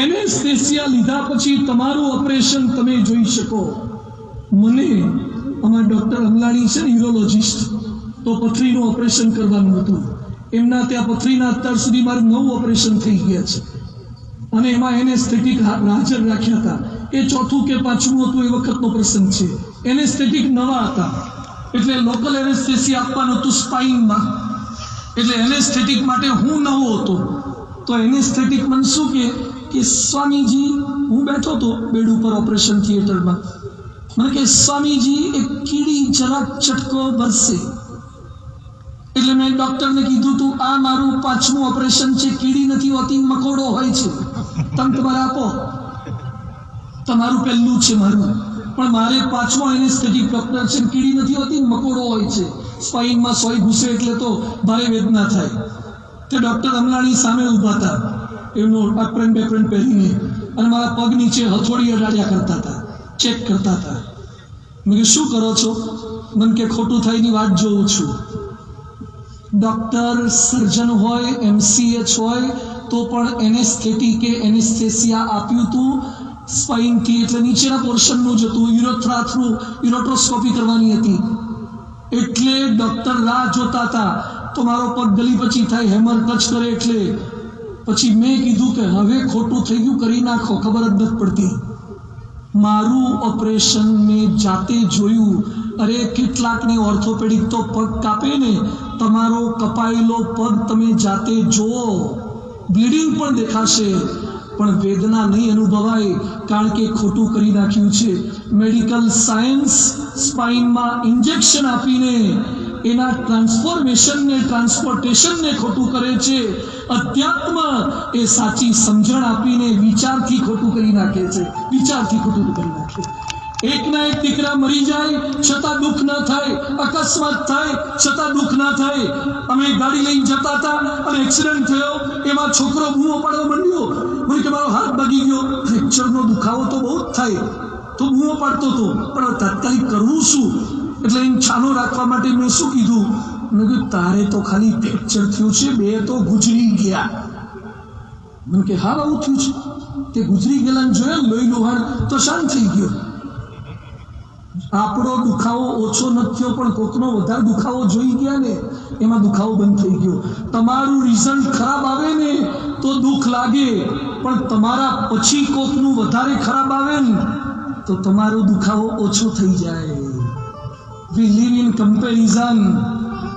Anaesthesia લીધા પછી તમારું ઓપરેશન તમે જોઈ શકો. મને અમારા ડૉક્ટર અમલાણી છે ને, યુરોલોજિસ્ટ, તો પથરીનું ઓપરેશન કરવાનું હતું. એમના ત્યાં પથરીના અત્યાર સુધી મારું 9 ઓપરેશન થઈ ગયા છે અને એમાં એનેસ્થેટિક હાજર રાખ્યા હતા. એ 4થું કે 5મું હતું, એ વખતનો પ્રસંગ છે. એનેસ્થેટિક નવા હતા એટલે લોકલ એનેસ્થેસિયા આપવાનું હતું સ્પાઇનમાં. એટલે એનેસ્થેટિક માટે હું નવો હતો. તો એનેસ્થેટિક મને શું કે સ્વામીજી, હું બેઠો હતો બેડ ઉપર ઓપરેશન થિયેટરમાં, મને કે સ્વામીજી એક કીડી જરાક ચટકો ભરશે. એટલે મેં ડૉક્ટરને કીધું તું આ મારું 5મું ઓપરેશન છે, કીડી નથી હોતી, મકોડો હોય છે. તમે તમારે આપો, તમારું પહેલું છે મારું, પણ મારે 5મો એનેસ્થેટિક ડૉક્ટર છે, કીડી નથી હોતી, મકોડો હોય છે. સ્પાઇનમાં સોય ઘૂસે એટલે તો ભારે વેદના થાય. તે ડૉક્ટર અમલાણી સામે ઊભા હતા, એમનો એપ્રન બેપ્રન પહેરીને, અને મારા પગ નીચે હથોડી અડાડ્યા કરતા હતા, ચેક કરતા હતા. મેં કે શું કરો છો? મને કે ખોટું થાયની વાત જોઉં છું. ડૉક્ટર સર્જન હોય, MCH હોય તો પણ એનેસ્થેટિકે એનેસ્થેસિયા આપ્યું હતું સ્પાઇનથી, એટલે નીચેના પોર્શનનું જ હતું. યુરોથ્રા થ્રુ યુરોટ્રોસ્કોપી કરવાની હતી એટલે ડૉક્ટર રાહ જોતા હતા તો મારો પગ ગલી પછી થાય, હેમર ટચ કરે. એટલે પછી મેં કીધું કે હવે ખોટું થઈ ગયું, કરી નાખો, ખબર જ નથી પડતી. મારું ઓપરેશન મેં જાતે જોયું. અરે કેટલાકની ઓર્થોપેડિક તો પગ કાપે ને, તમારો કપાયેલો પગ તમે જાતે જુઓ, બ્લીડિંગ પણ દેખાશે પણ વેદના નહીં અનુભવાય, કારણ કે ખોટું કરી નાખ્યું છે. મેડિકલ સાયન્સ સ્પાઇનમાં ઇન્જેક્શન આપીને એના ટ્રાન્સફોર્મેશનને, ટ્રાન્સપોર્ટેશનને ખોટું કરે છે. અધ્યાત્મ એ સાચી સમજણ આપીને વિચારથી ખોટું કરી નાખે છે, વિચારથી ખોટું કરી નાખે. એકના એક દીકરા મરી જાય છતાં દુઃખ ન થાય, અકસ્માત થાય છતાં દુઃખ ન થાય. અમે ગાડી લઈને જતા હતા અને એક્સિડન્ટ થયો, એમાં છોકરો બૂમો પાડવા માંડ્યો, બોલે કે મારો હાથ ભાગી ગયો. ફ્રેક્ચરનો દુખાવો તો બહુ જ થાય, તો બૂમો પાડતો હતો, પણ તાત્કાલિક કરવું શું? એટલે એને છાનો રાખવા માટે મેં શું કીધું, મેં કીધું તારે તો ખાલી ફ્રેક્ચર થયું છે, 2 તો ગુજરી ગયા. મને કે હા આવું થયું છે, તે ગુજરી ગયેલા જોયા, લોહી લોહાણ તો શાંત થઈ ગયો. આપણો દુખાવો ઓછો નથી થયો પણ કોકનો વધારે દુખાવો જોઈ ગયા ને, એમાં દુખાવો બંધ થઈ ગયો. તમારું રિઝલ્ટ ખરાબ આવે ને તો દુઃખ લાગે, પણ તમારા પછી કોકનું વધારે ખરાબ આવે ને તો તમારો દુખાવો ઓછો થઈ જાય. વી લીવ ઇન કમ્પેરિઝન.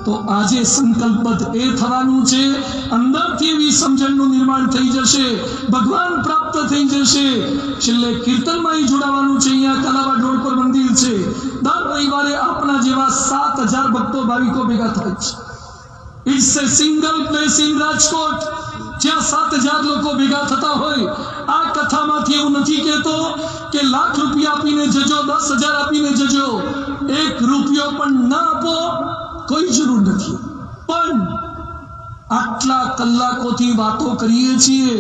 તો આજે સંકલ્પબદ્ધ એ થવાનું છે, અંદરથી એવી સમજણનું નિર્માણ થઈ જશે, ભગવાન પ્રાપ્ત થઈ જશે. છેલ્લે કીર્તનમાં જોડાવાનું છે. અહીંયા કલાવા રોડ પર મંદિર છે, દર રવિવારે આપણા જેવા 7,000 ભક્તો ભાવિકો ભેગા થાય છે. It's a single place in Rajkot જ્યાં 7,000 લોકો ભેગા થતા હોય. આ કથામાંથી એવું નથી કહેતો કે લાખ રૂપિયા આપીને જજો, 10,000 આપીને જજો. 1 રૂપિયો પણ ન આપો, કોઈ જરૂર નથી, પણ આટલા કલાકોથી વાતો કરીએ છીએ,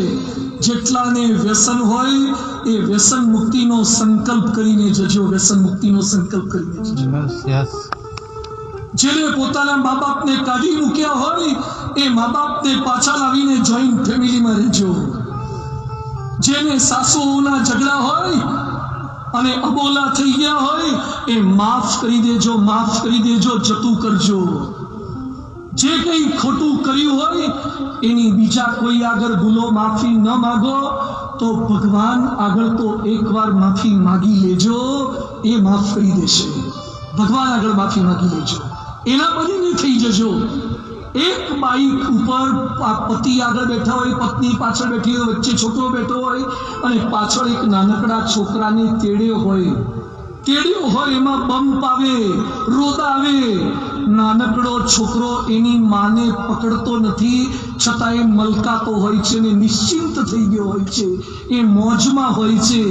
જેટલાને વ્યસન હોય એ વ્યસન મુક્તિનો સંકલ્પ કરીને જજો, વ્યસન મુક્તિનો સંકલ્પ કરીને જજો. જેને પોતાના મા બાપને કાઢી મૂક્યા હોય એ મા બાપને પાછા લાવીને જોઈન્ટ ફેમિલીમાં રહેજો. જેને સાસુઓના ઝઘડા હોય અને અબોલા થઈ ગયા હોય એ માફ કરી દેજો, માફ કરી દેજો, જતું કરજો. જે કંઈ ખોટું કર્યું હોય એની બીજા કોઈ આગળ ભૂલો માફી ન માગો તો ભગવાન આગળ તો એકવાર માફી માગી લેજો, એ માફ કરી દેશે. ભગવાન આગળ માફી માગી લેજો, એના બનીને થઈ જજો. એક બાઈક ઉપર પતિ આગળ બેઠા હોય, પત્ની પાછળ બેઠી હોય, વચ્ચે છોકરો બેઠો હોય અને પાછળ એક નાનકડા છોકરાને તેડ્યો હોય, એમાં બમ્પ આવે, રોદા આવે. નાનકડો છોકરો એની માને પકડતો નથી, છતાં એ મલકાતો હોય છે ને નિશ્ચિંત થઈ ગયો હોય છે, એ મોજમાં હોય છે.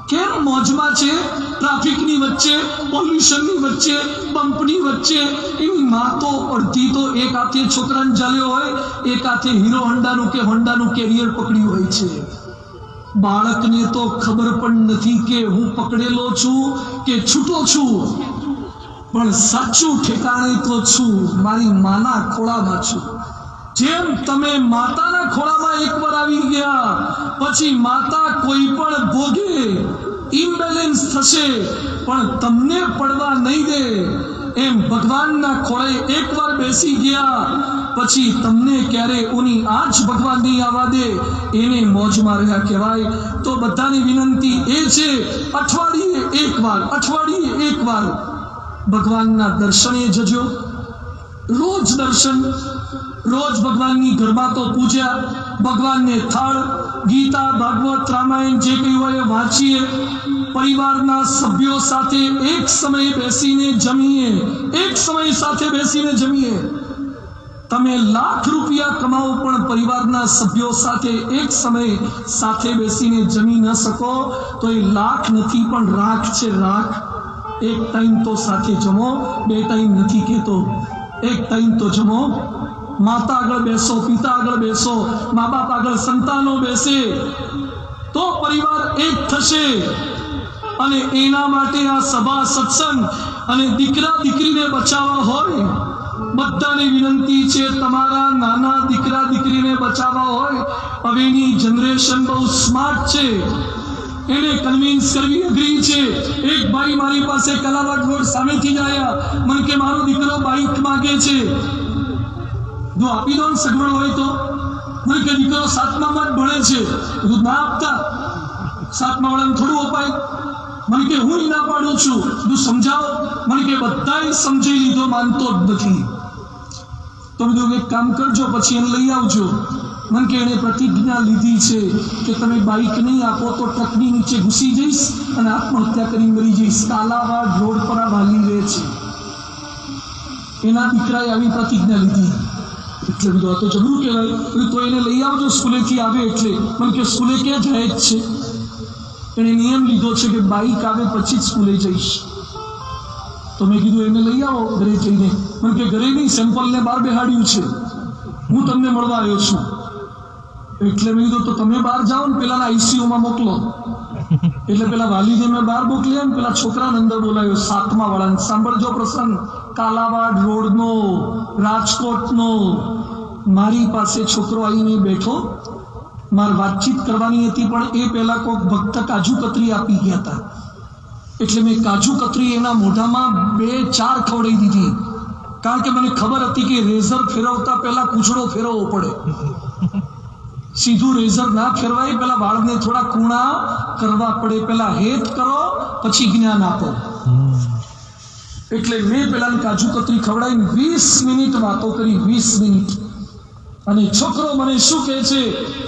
કેમ મોજમાં છે? ટ્રાફિકની વચ્ચે, પોલ્યુશનની વચ્ચે, બમ્પની વચ્ચે એની મા તો અડધી તો એક હાથે છોકરાને ચાલ્યો હોય, એક હાથે હીરો હોન્ડાનું કે હોન્ડાનું કેરિયર પકડ્યું હોય છે. બાળકને તો ખબર પણ નથી કે હું પકડેલો છું કે છૂટો છું, પણ સાચું ઠેકાણે તો છું, મારી માના ખોળામાં છું. જેમ તમે માતાના ખોળામાં એકવાર આવી ગયા પછી માતા કોઈ પણ ભોગે ઇમ્બેલેન્સ થશે પણ તમને પડવા નહીં દે. એમ ભગવાનના ખોળે એકવાર બેસી ગયા પછી તમને ક્યારે ઉની આંચ ભગવાન નહીં આવવા દે, એને મોજમાં રહ્યા કહેવાય. તો બધાની વિનંતી એ છે, અઠવાડિયે એકવાર ભગવાનના દર્શને જજો. રોજ દર્શન, રોજ ભગવાનની ગરબા તો પૂજા, ભગવાનને થાળ, ગીતા, ભાગવત, રામાયણ જે કંઈ હોય વાંચીએ, પરિવારના સભ્યો સાથે એક સમયે બેસીને જમીએ, તમે લાખ રૂપિયા કમાઓ પણ પરિવારના સભ્યો સાથે એક સમયે સાથે બેસીને જમી ન શકો તો એ લાખ નથી પણ રાખ છે, રાખ. એક ટાઈમ તો સાથે જમો, 2 ટાઈમ નથી કહેતો, એક ટાઈમ તો જમો. માતા આગળ બેસો, પિતા આગળ બેસો, મા બાપ આગળ સંતાનો બેસે તો પરિવાર એક થશે. અને એના માટે આ સભા, સત્સંગ અને દીકરા દીકરીને બચાવવા હોય, બધાને વિનંતી છે, તમારા નાના દીકરા દીકરીને બચાવવા હોય. હવેની જનરેશન બહુ સ્માર્ટ છે, એને કન્વિન્સ કરવી અઘરી છે. એક ભાઈ મારી પાસે કલાવાડ રોડ સામેથી જ આવ્યા, મને કે મારો દીકરો બાઇક માંગે છે, જો આપી દો ને સગવડ હોય તો. મને કે દીકરો 7મામાં જ ભણે છે, ના આપતા, 7મા વાળાને થોડું અપાય. મને કે હું ના પાડું છું, તું સમજાવો. મને કે બધાય સમજી લીધો, માનતો જ નથી. તો બધું એક કામ કરજો, પછી એને લઈ આવજો. મને કે એને પ્રતિજ્ઞા લીધી છે કે તમે બાઇક નહીં આપો તો ટ્રકની નીચે ઘૂસી જઈશ અને આત્મહત્યા કરી મરી જઈશ. કાલાવાડ રોડ પર આ વાલી રહે છે, એના દીકરાએ આવી પ્રતિજ્ઞા લીધી. એટલે બધું આ તો જબરું કહેવાય. તો એને લઈ આવજો સ્કૂલેથી આવે એટલે. મને કે સ્કૂલે ક્યાં જાય જ છે? એણે નિયમ લીધો છે કે બાઇક આવે પછી જ સ્કૂલે જઈશ. તો મેં કીધું એને લઈ આવો ઘરે જઈને. મને કે ઘરે નહીં, સેમ્પલને બહાર બેહાડ્યું છે, હું તમને મળવા આવ્યો છું. એટલે મેં કીધું તો તમે બહાર જાઓ ને, પેલાના આઈસીયુમાં મોકલો. એટલે પેલા વાલીને મેં બહાર મોકલ્યા ને પેલા છોકરાને અંદર બોલાવ્યો, 7મા વાળાને. સાંભળજો પ્રસંગ, કાલાવાડ રોડનો, રાજકોટનો. મારી પાસે છોકરો આવીને બેઠો, મારે વાતચીત કરવાની હતી પણ એ પહેલા કોઈક ભક્ત કાજુ કતરી આપી ગયા હતા. એટલે મેં કાજુ કતરી એના મોઢામાં 2-4 ખવડાવી દીધી, કારણ કે મને ખબર હતી કે રેઝર ફેરવતા પહેલા પૂંછડો ફેરવવો પડે. સીધું રેઝર ના ફેરવાય, પેલા વાળને થોડા કૂણા કરવા પડે. પેલા હેત કરો પછી જ્ઞાન આપો. એટલે મેં પેલા કાજુ કતરી ખવડાવીને 20 મિનિટ વાતો કરી, 20 મિનિટ. અને છોકરો મને શું કહે છે,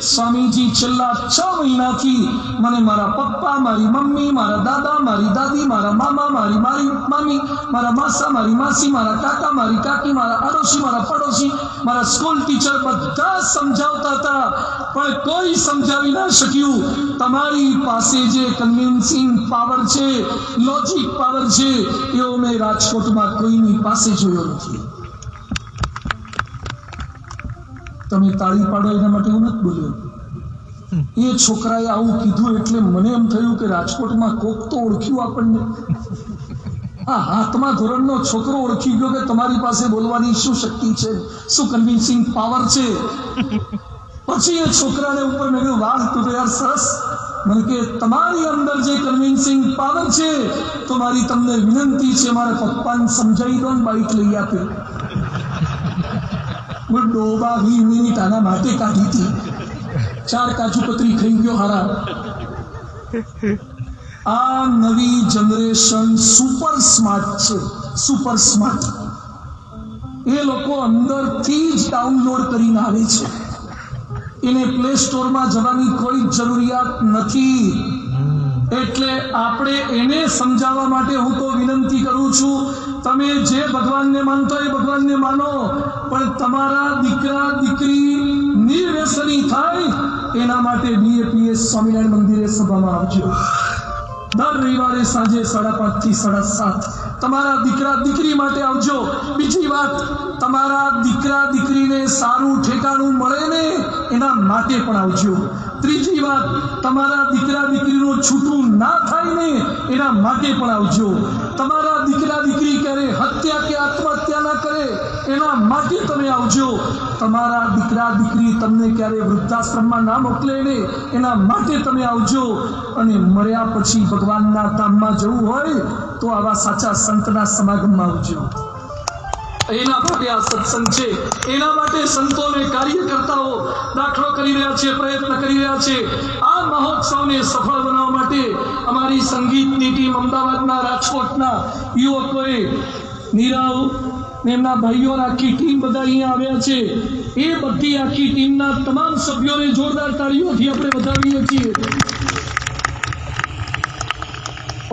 સ્વામીજી છેલ્લા 6 મહિનાથી મને મારા પપ્પા, મારી મમ્મી, મારા દાદા, મારી દાદી, મારા મામા, મારી મામી, મારા માસા, મારી માસી, મારા કાકા, મારી કાકી, મારા આડોશી, મારા પડોશી, મારા સ્કૂલ ટીચર બધા સમજાવતા હતા પણ કોઈ સમજાવી ના શક્યું. તમારી પાસે જે કન્વિન્સિંગ પાવર છે, લોજિક પાવર છે, એવો મેં રાજકોટમાં કોઈની પાસે જોયો નથી. તમે તાળી પાડો એના માટે હું નથી બોલ્યો. એ છોકરાએ આવું કીધું એટલે મને એમ થયું કે રાજકોટમાં કોક તો ઓળખ્યું આપણને. આ 8મા ધોરણનો છોકરો ઓળખી ગયો કે તમારી પાસે બોલવાની શું શક્તિ છે, શું કન્વિન્સિંગ પાવર છે. પછી એ છોકરાને ઉપર મેં કહ્યું, વાહ તું તો યાર સરસ. મને કે તમારી અંદર જે કન્વિન્સિંગ પાવર છે તો મારી તમને વિનંતી છે, મારા પપ્પાને સમજાવી દો ને બાઇક લઈ આપે. ડોબા 20 મિનિટ આના માટે કાઢી હતી, 4 કાજુ કતરી ખાઈ ગયો હારા. આ નવી જનરેશન સુપર સ્માર્ટ છે, સુપર સ્માર્ટ. એ લોકો અંદરથી જ ડાઉનલોડ કરીને આવે છે, એને પ્લે સ્ટોરમાં જવાની કોઈ જરૂરિયાત નથી. એટલે આપણે એને સમજાવવા માટે હું તો વિનંતી કરું છું, તમે જે ભગવાનને માનતો એ ભગવાનને માનો, પણ તમારા દીકરા દીકરી નિર્વ્યસની થાય એના માટે BAPS સ્વામિનારાયણ મંદિરે સભામાં આવજો. દર રવિવારે સાંજે 5:30 થી 7:30 તમારા દીકરા દીકરી માટે આવજો. બીજી વાત, તમારા દીકરા દીકરીને સારું ઠેકાણું મળે ને એના માટે પણ આવજો. ત્રીજી વાત, તમારા દીકરા દીકરીનું છૂટું ના થાય ને એના માટે પણ આવજો. તમારા દીકરા દીકરી ક્યારે હત્યા કે આત્મહત્યા ના કરે એના માટે તમે આવજો. તમારા દીકરા દીકરી તમને ક્યારે વૃદ્ધાશ્રમમાં ના મોકલે ને એના માટે તમે આવજો. અને મર્યા પછી ભગવાનના ધામમાં જવું હોય તો આવા સાચા સંતના સમાગમમાં આવજો. એના માટે આ સત્સંગ છે. એના માટે સંતોને કાર્યકર્તાઓ દાખલો કરી રહ્યા છે, પ્રયત્ન કરી રહ્યા છે. આ મહોત્સવને સફળ બનાવવા માટે અમારી સંગીતની ટીમ અમદાવાદના, રાજકોટના યુવકોએ, નીરવ ને એમના ભાઈઓના આખી ટીમ બધા અહીંયા આવ્યા છે. એ બધી આખી ટીમના તમામ સભ્યોને જોરદાર તાળીઓથી આપણે વધાવીએ છીએ.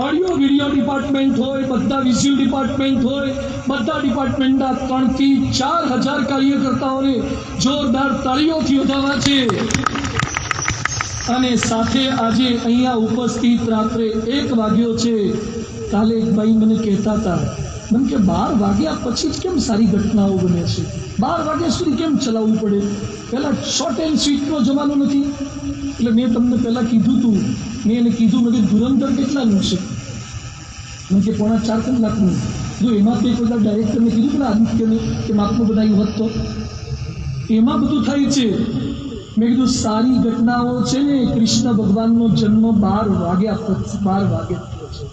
ઓડિયો વિડીયો ડિપાર્ટમેન્ટ હોય, બધા વિઝ્યુઅલ ડિપાર્ટમેન્ટ હોય, બધા ડિપાર્ટમેન્ટના 3,000 થી 4,000 કાર્યકર્તાઓને જોરદાર તાળીઓથી વધાવવા છે. અને સાથે આજે અહીંયા ઉપસ્થિત રાત્રે 1 વાગ્યો છે. કાલે એક ભાઈ મને કહેતા હતા, મને કે 12 વાગ્યા પછી જ કેમ સારી ઘટનાઓ બને છે, 12 વાગ્યા સુધી કેમ ચલાવવું પડે, પહેલાં શોર્ટ એન્ડ સ્વીટનો જમાનો નથી. એટલે મેં તમને પહેલાં કીધું હતું, મેં એને કીધું નથી ધુરંધર કેટલાનું છે, મને કે 3.5 કલાકનું. જો એમાં તો એક બધા ડાયરેક્ટરને કીધું કે આદિત્યને કે માપનું બનાવ્યું હોત તો એમાં બધું થાય છે. મેં કીધું સારી ઘટનાઓ છે ને, કૃષ્ણ ભગવાનનો જન્મ 12 વાગ્યા થયો છે.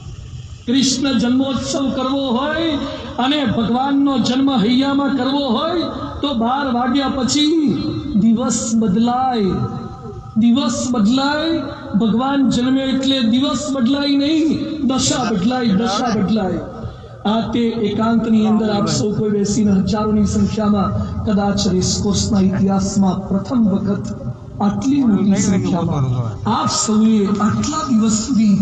કૃષ્ણ જન્મોત્સવ કરવો હોય અને ભગવાનનો જન્મ હૈયામાં કરવો હોય તો 12 વાગ્યા પછી દિવસ બદલાય. દિવસ બદલાય. ભગવાન જન્મે એટલે દિવસ બદલાય નહીં, દશા બદલાય, દશા બદલાય. આ તે એકાંતની અંદર આપ સૌ કોઈ બેસીને હજારોની સંખ્યામાં, કદાચ રેસકોર્સના ઇતિહાસમાં પ્રથમ વખત આટલી મોટી સંખ્યામાં આપ સૌએ આટલા દિવસ સુધી,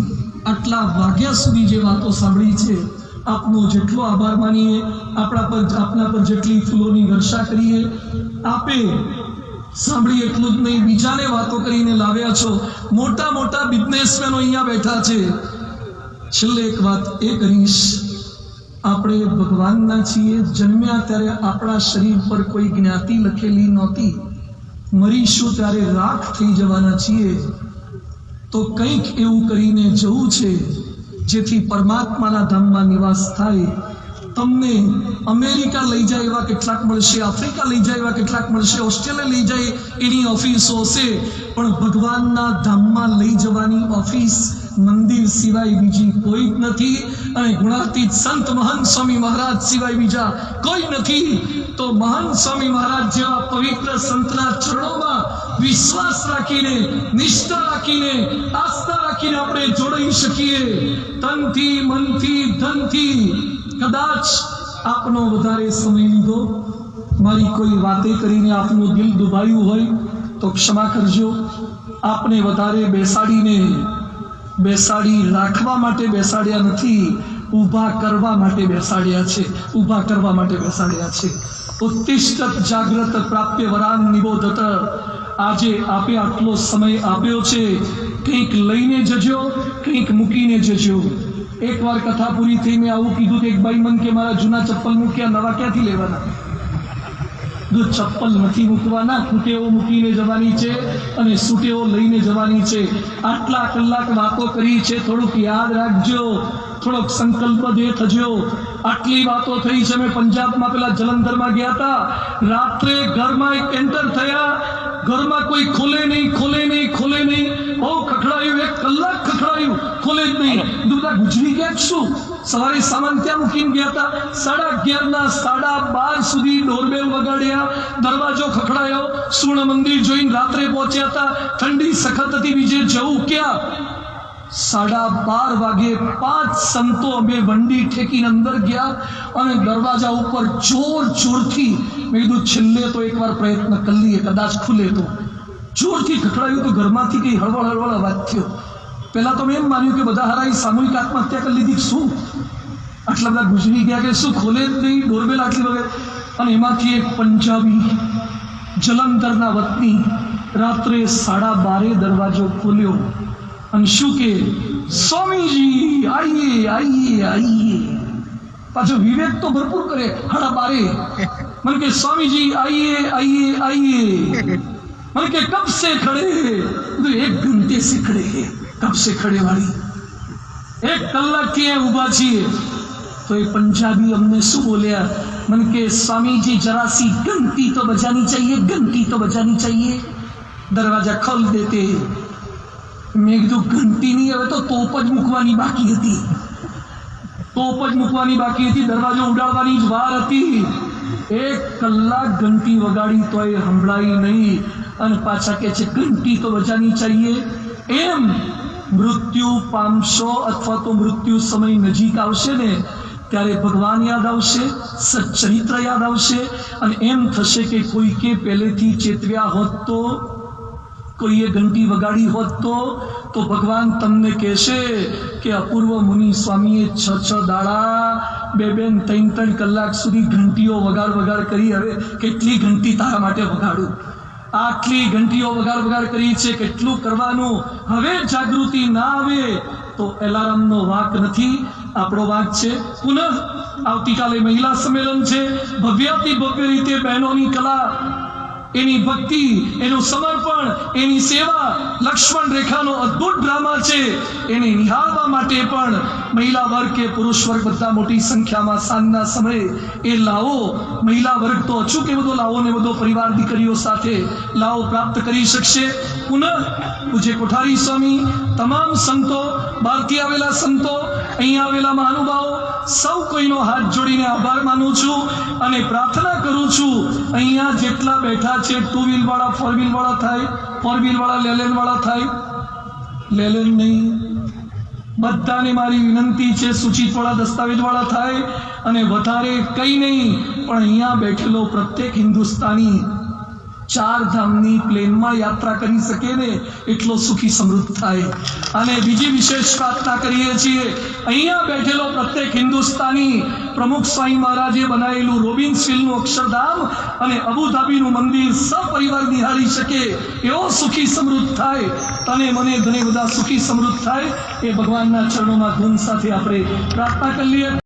આટલા વાગ્યા સુધી જે વાતો સાંભળી છે, આપનો જેટલો આભાર માનીએ. આપના પર જેટલી ફૂલોની વર્ષા કરીએ. આપે સાંભળી એટલું જ નહીં, બીજાને વાતો કરીને લાવ્યા છો. મોટા મોટા બિઝનેસમેનો અહીંયા બેઠા છે. છેલ્લે એક વાત એ કહીશ, આપણે ભગવાનના છીએ. જન્મ્યા ત્યારે આપણા શરીર પર કોઈ જ્ઞાતિ લખેલી નહોતી. મરીશું ત્યારે રાખ થઈ જવાના છીએ. તો કંઈક એવું કરીને જવું છે જેથી પરમાત્માના ધામમાં નિવાસ થાય. તમને અમેરિકા લઈ જાય એવા કેટલાક મળશે, આફ્રિકા લઈ જાય એવા કેટલાક મળશે, ઓસ્ટ્રેલિયા લઈ જાય એની ઓફિસો હશે, પણ ભગવાનના ધામમાં લઈ જવાની ઓફિસ મંદિર સિવાય બીજી કોઈ જ નથી. અને ગુણાતીત સંત મહંત સ્વામી મહારાજ સિવાય બીજા કોઈ નથી. તો મહંત સ્વામી મહારાજ જેવા પવિત્ર સંતના ચરણોમાં વિશ્વાસ રાખીને, નિષ્ઠા રાખીને, આસ્થા રાખીને આપણે જોડાઈ શકીએ. તનથી, મનથી, ધનથી. કદાચ આપનો વધારે સમય લીધો, મારી કોઈ વાતે કરીને આપનું દિલ દુભાયું હોય તો ક્ષમા કરજો. આપને વધારે બેસાડી રાખવા માટે બેસાડ્યા નથી, ઊભા કરવા માટે બેસાડ્યા છે. ઊભા કરવા માટે બેસાડ્યા છે. ઉત્તિષ્ઠત જાગ્રત પ્રાપ્ય વરાન નિબોધત. આજે આપે આટલો સમય આપ્યો છે, કંઈક લઈને જજો, કંઈક મૂકીને જજો. એકવાર કથા પૂરી થઈ, મેં આવું કીધું કે એક ભાઈ મન કે મારા જૂના ચપ્પલ મૂક્યા, નવા ક્યાંથી લેવાના? જો ચપ્પલ નથી મૂકવાના, ફૂટેવો મૂકીને જવાની છે અને સૂટેવો લઈને જવાની છે. આટલા કલાક વાતો કરી છે, થોડુંક યાદ રાખજો, થોડોક સંકલ્પબદ્ધ થજો. આટલી વાતો થઈ છે. મેં પંજાબમાં પેલા જલંધરમાં ગયા હતા, રાત્રે ઘરમાં એક એન્ટર થયા, ઘરમાં કોઈ ખોલે નહીં, બહુ ખખડાયું, 1 કલાક ખખડાયું, ખોલે જ નહીં. બધા ગુજરી ગયા શું? સવારે સામાન ત્યાં મૂકીને ગયા હતા. 11:30 12:30 સુધી ડોરબેલ વગાડ્યા, દરવાજો ખખડાયો, સુવર્ણ મંદિર જોઈને રાત્રે પહોંચ્યા હતા. ઠંડી સખત હતી, બીજે જવું ક્યાં? 12:30 વાગે 5 સંતો અમે વંડી ઠેકીને અંદર ગયા અને દરવાજા ઉપર જોરથી, મેં કીધું છેલ્લે તો એકવાર પ્રયત્ન કરી લઈએ, કદાચ ખુલે તો. જોરથી ખખડાયું તો ઘરમાંથી કંઈ હળવળ અવાજ થયો. પહેલાં તો મેં એમ માન્યું કે બધા હારા સામૂહિક આત્મહત્યા કરી લીધી. શું આટલા બધા ગુજરી ગયા કે શું? ખોલે જ નહીં, ડોરબેલ આટલી વગર. અને એમાંથી એક પંજાબી જલંધરના વતની રાત્રે 12:30 દરવાજો ખોલ્યો અને શું કે, સ્વામીજી આઈએ. પાછો વિવેક તો ભરપૂર કરે. 12:30 મને કે સ્વામીજી આઈએ. મને કે કબ से खड़े? 1 घंटे से खड़े हैं. कब से खड़े वाली? 1 કલાક થી ઊભા છીએ. તો એ પંજાબી અમને શું બોલ્યા मन के स्वामी जी जरा सी घंटी तो बजानी चाहिए, घंटी तो बजानी चाहिए। दरवाजा खोल देते। मैं कीधुं घंटी नहीं, हवे तो तोप ज मूकवानी बाकी हती, तोप ज मूकवानी बाकी हती, दरवाजो उडाड़वानी ज वार हती। 1 कलाक घंटी वगाड़ी तोय संभळाई नहीं अने पाछा के छे घंटी तो बजानी चाहिए। एम मृत्यु पामशो अथवा तो मृत्यु समय नजीक आवशे ने त्यारे भगवान याद आवशे, सच्चरित्र याद आवशे अने एम थशे के कोई के पहलेथी चेतव्या होत तो, कोईए घंटी वगाड़ी होत तो भगवान तमने कहेशे के अपूर्व मुनि स्वामीए 6 दाड़ा 2 3 कलाक सुधी घंटीओ वगाड़ वगाड़ करी, हवे केटली घंटी तारा माटे वगाड़ू, आटली घंटीओ वगाड़ वगाड़ करी छे, केटलुं करवानुं। हवे जागृति ना आवे तो एलार्मनो वाक नथी, आपणो वाक छे। पुनः आवतीकाले महिला सम्मेलन छे, भव्याति भव्य रीते बहनोनी कला, एनी भक्ति, एनु समर्पण, एनी सेवा, लक्ष्मण रेखानो अद्भुत ड्रामा छे। एने निहाळवा माटे पण महिला वर्ग के पुरुष वर्ग बधा मोटी संख्या में सांजना समय ए लावो, महिला वर्ग तो अचूक ए बधो लावो ने बधो परिवार दीकरीओ साथे लावो प्राप्त करी शकशे। पुनः पूज्य कोठारी स्वामी, तमाम संतो, बहारथी आवेला संतो, અહીં આવેલા મહાનુભાવો સૌ કોઈનો હાથ જોડીને આભાર માનું છું અને પ્રાર્થના કરું છું અહીંયા જેટલા બેઠા છે 2 વ્હીલ વાળા 4 વ્હીલ વાળા થાય, 4 વ્હીલ વાળા લેલેન વાળા થાય, લેલેન નહીં, બધાને મારી વિનંતી છે સૂચિત વાળા દસ્તાવેજ વાળા થાય અને વધારે કંઈ નહીં પણ અહીંયા બેઠેલો પ્રત્યેક હિન્દુસ્તાની 4 धामनी प्लेन में यात्रा करी सके ने एटलो सुखी समृद्ध थाय। अने बीजी विशेष प्रार्थना करीए छीए अहींया बैठेलो प्रत्येक हिंदुस्तानी प्रमुख स्वामी महाराजे बनावेलू रोबिन्सविलनुं अक्षरधाम अने अबुधाबीनुं मंदिर सपरिवार निहाળી શકે एवो सुखी समृद्ध थाय अने मने घणे बधा सुखी समृद्ध थाय। ए भगवानना चरणों में धून साथे आपणे प्रार्थना करीए।